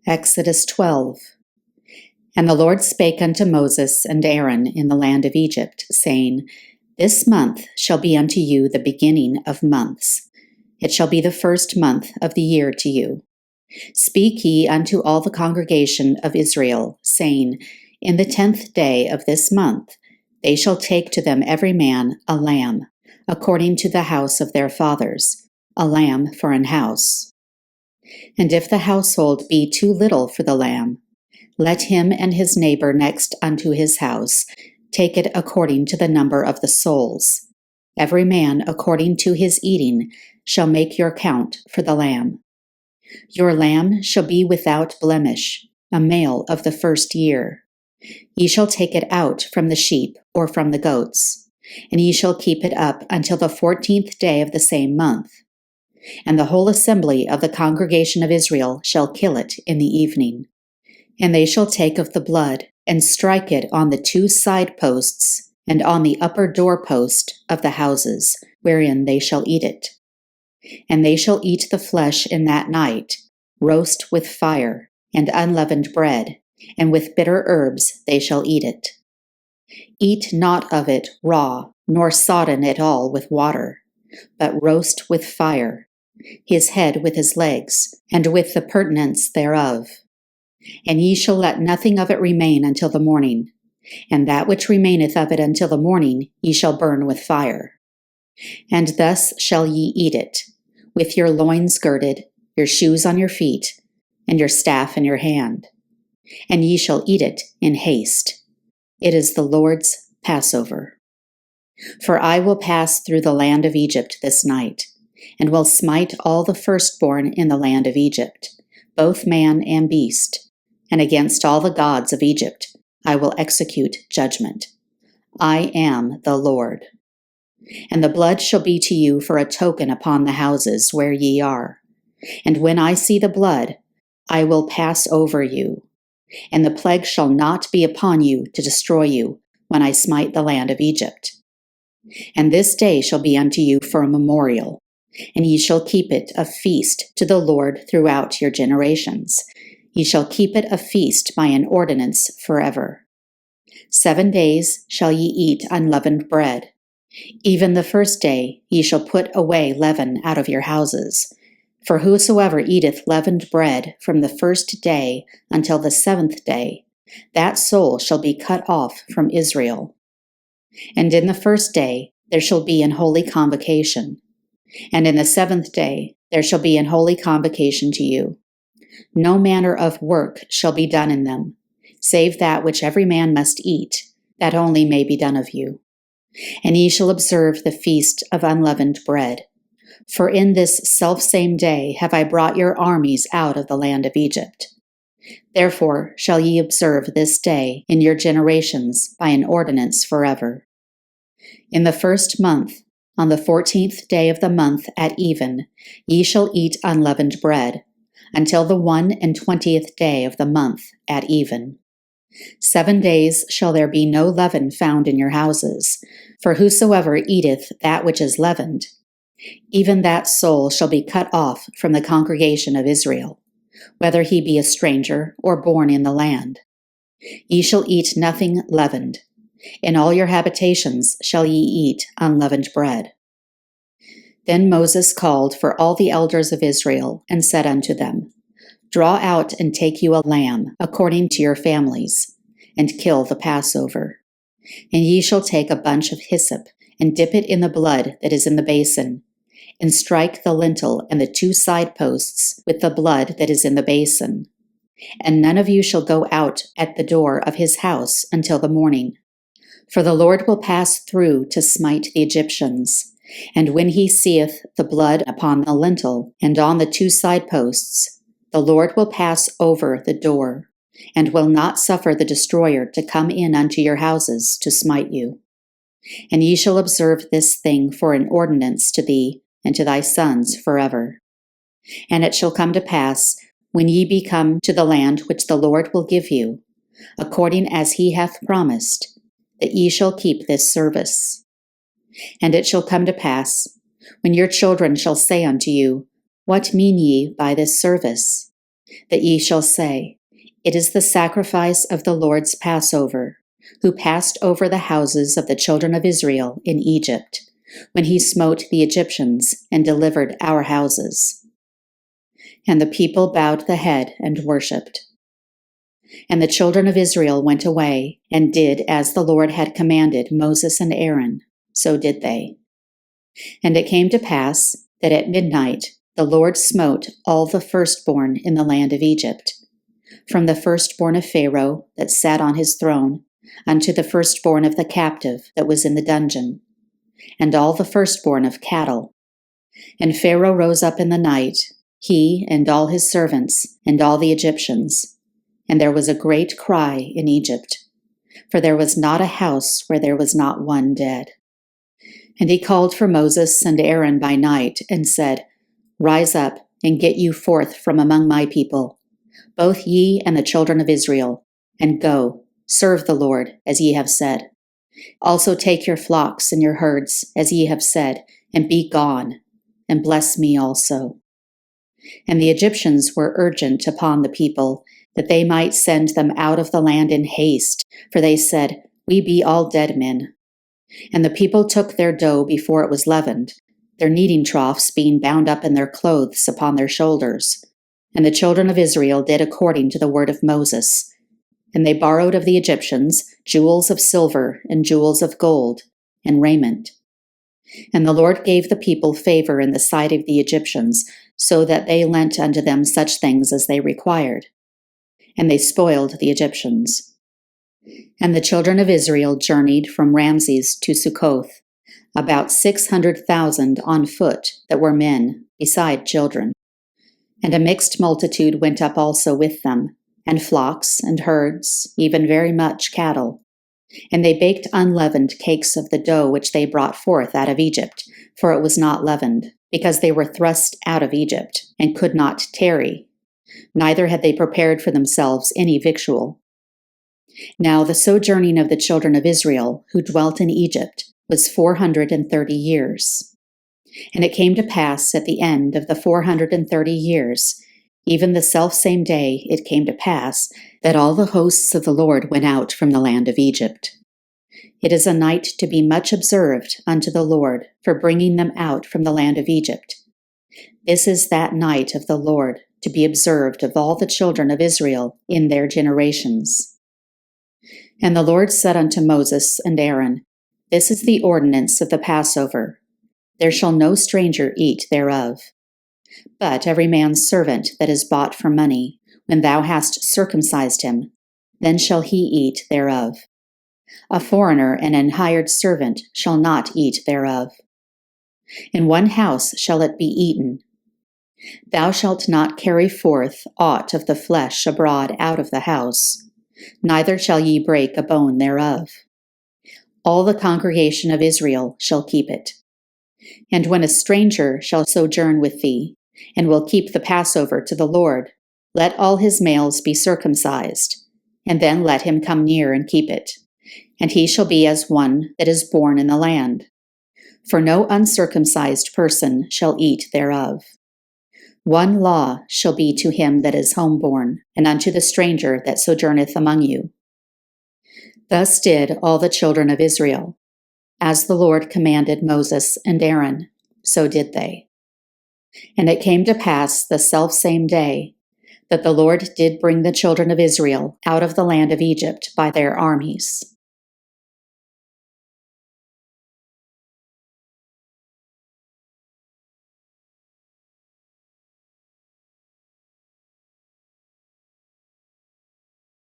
Exodus 12. And the Lord spake unto Moses and Aaron in the land of Egypt, saying, This month shall be unto you the beginning of months. It shall be the first month of the year to you. Speak ye unto all the congregation of Israel, saying, In the 10th day of this month they shall take to them every man a lamb, according to the house of their fathers, a lamb for an house. And if the household be too little for the lamb, let him and his neighbor next unto his house take it according to the number of the souls. Every man according to his eating shall make your count for the lamb. Your lamb shall be without blemish, a male of the first year. Ye shall take it out from the sheep or from the goats, and ye shall keep it up until the 14th day of the same month. And the whole assembly of the congregation of Israel shall kill it in the evening. And they shall take of the blood, and strike it on the 2 side posts, and on the upper doorpost of the houses, wherein they shall eat it. And they shall eat the flesh in that night, roast with fire, and unleavened bread, and with bitter herbs they shall eat it. Eat not of it raw, nor sodden it all with water, but roast with fire, his head with his legs, and with the purtenance thereof. And ye shall let nothing of it remain until the morning, and that which remaineth of it until the morning ye shall burn with fire. And thus shall ye eat it, with your loins girded, your shoes on your feet, and your staff in your hand. And ye shall eat it in haste. It is the Lord's Passover. For I will pass through the land of Egypt this night, and will smite all the firstborn in the land of Egypt, both man and beast, and against all the gods of Egypt I will execute judgment. I am the Lord. And the blood shall be to you for a token upon the houses where ye are. And when I see the blood, I will pass over you, and the plague shall not be upon you to destroy you when I smite the land of Egypt. And this day shall be unto you for a memorial, and ye shall keep it a feast to the Lord throughout your generations. Ye shall keep it a feast by an ordinance forever. 7 days shall ye eat unleavened bread. Even the first day ye shall put away leaven out of your houses. For whosoever eateth leavened bread from the first day until the 7th day, that soul shall be cut off from Israel. And in the first day there shall be an holy convocation, and in the 7th day there shall be an holy convocation to you. No manner of work shall be done in them, save that which every man must eat, that only may be done of you. And ye shall observe the feast of unleavened bread. For in this selfsame day have I brought your armies out of the land of Egypt. Therefore shall ye observe this day in your generations by an ordinance forever. In the first month, on the 14th day of the month at even, ye shall eat unleavened bread, until the 21st day of the month at even. 7 days shall there be no leaven found in your houses, for whosoever eateth that which is leavened, even that soul shall be cut off from the congregation of Israel, whether he be a stranger or born in the land. Ye shall eat nothing leavened. In all your habitations shall ye eat unleavened bread. Then Moses called for all the elders of Israel, and said unto them, Draw out and take you a lamb, according to your families, and kill the Passover. And ye shall take a bunch of hyssop, and dip it in the blood that is in the basin, and strike the lintel and the 2 side posts with the blood that is in the basin. And none of you shall go out at the door of his house until the morning. For the Lord will pass through to smite the Egyptians. And when he seeth the blood upon the lintel and on the 2 side posts, the Lord will pass over the door, and will not suffer the destroyer to come in unto your houses to smite you. And ye shall observe this thing for an ordinance to thee and to thy sons forever. And it shall come to pass, when ye be come to the land which the Lord will give you, according as he hath promised, that ye shall keep this service. And it shall come to pass, when your children shall say unto you, What mean ye by this service? that ye shall say, It is the sacrifice of the Lord's Passover, who passed over the houses of the children of Israel in Egypt, when he smote the Egyptians and delivered our houses. And the people bowed the head and worshipped. And the children of Israel went away and did as the Lord had commanded Moses and Aaron, so did they. And it came to pass that at midnight the Lord smote all the firstborn in the land of Egypt, from the firstborn of Pharaoh that sat on his throne, unto the firstborn of the captive that was in the dungeon, and all the firstborn of cattle. And Pharaoh rose up in the night, he and all his servants, and all the Egyptians. And there was a great cry in Egypt, for there was not a house where there was not one dead. And he called for Moses and Aaron by night, and said, Rise up, and get you forth from among my people, both ye and the children of Israel, and go, serve the Lord, as ye have said. Also take your flocks and your herds, as ye have said, and be gone, and bless me also. And the Egyptians were urgent upon the people, that they might send them out of the land in haste, for they said, We be all dead men. And the people took their dough before it was leavened, their kneading troughs being bound up in their clothes upon their shoulders. And the children of Israel did according to the word of Moses. And they borrowed of the Egyptians jewels of silver and jewels of gold, and raiment. And the Lord gave the people favor in the sight of the Egyptians, so that they lent unto them such things as they required. And they spoiled the Egyptians. And the children of Israel journeyed from Ramses to Succoth, about 600,000 on foot that were men, beside children. And a mixed multitude went up also with them, and flocks and herds, even very much cattle. And they baked unleavened cakes of the dough which they brought forth out of Egypt, for it was not leavened, because they were thrust out of Egypt, and could not tarry. Neither had they prepared for themselves any victual. Now the sojourning of the children of Israel, who dwelt in Egypt, was 430 years. And it came to pass at the end of the 430 years, even the selfsame day it came to pass, that all the hosts of the Lord went out from the land of Egypt. It is a night to be much observed unto the Lord for bringing them out from the land of Egypt. This is that night of the Lord, to be observed of all the children of Israel in their generations. And the Lord said unto Moses and Aaron, This is the ordinance of the Passover. There shall no stranger eat thereof. But every man's servant that is bought for money, when thou hast circumcised him, then shall he eat thereof. A foreigner and an hired servant shall not eat thereof. In one house shall it be eaten. Thou shalt not carry forth aught of the flesh abroad out of the house, neither shall ye break a bone thereof. All the congregation of Israel shall keep it. And when a stranger shall sojourn with thee, and will keep the Passover to the Lord, let all his males be circumcised, and then let him come near and keep it. And he shall be as one that is born in the land. For no uncircumcised person shall eat thereof. One law shall be to him that is homeborn, and unto the stranger that sojourneth among you. Thus did all the children of Israel. As the Lord commanded Moses and Aaron, so did they. And it came to pass the selfsame day that the Lord did bring the children of Israel out of the land of Egypt by their armies.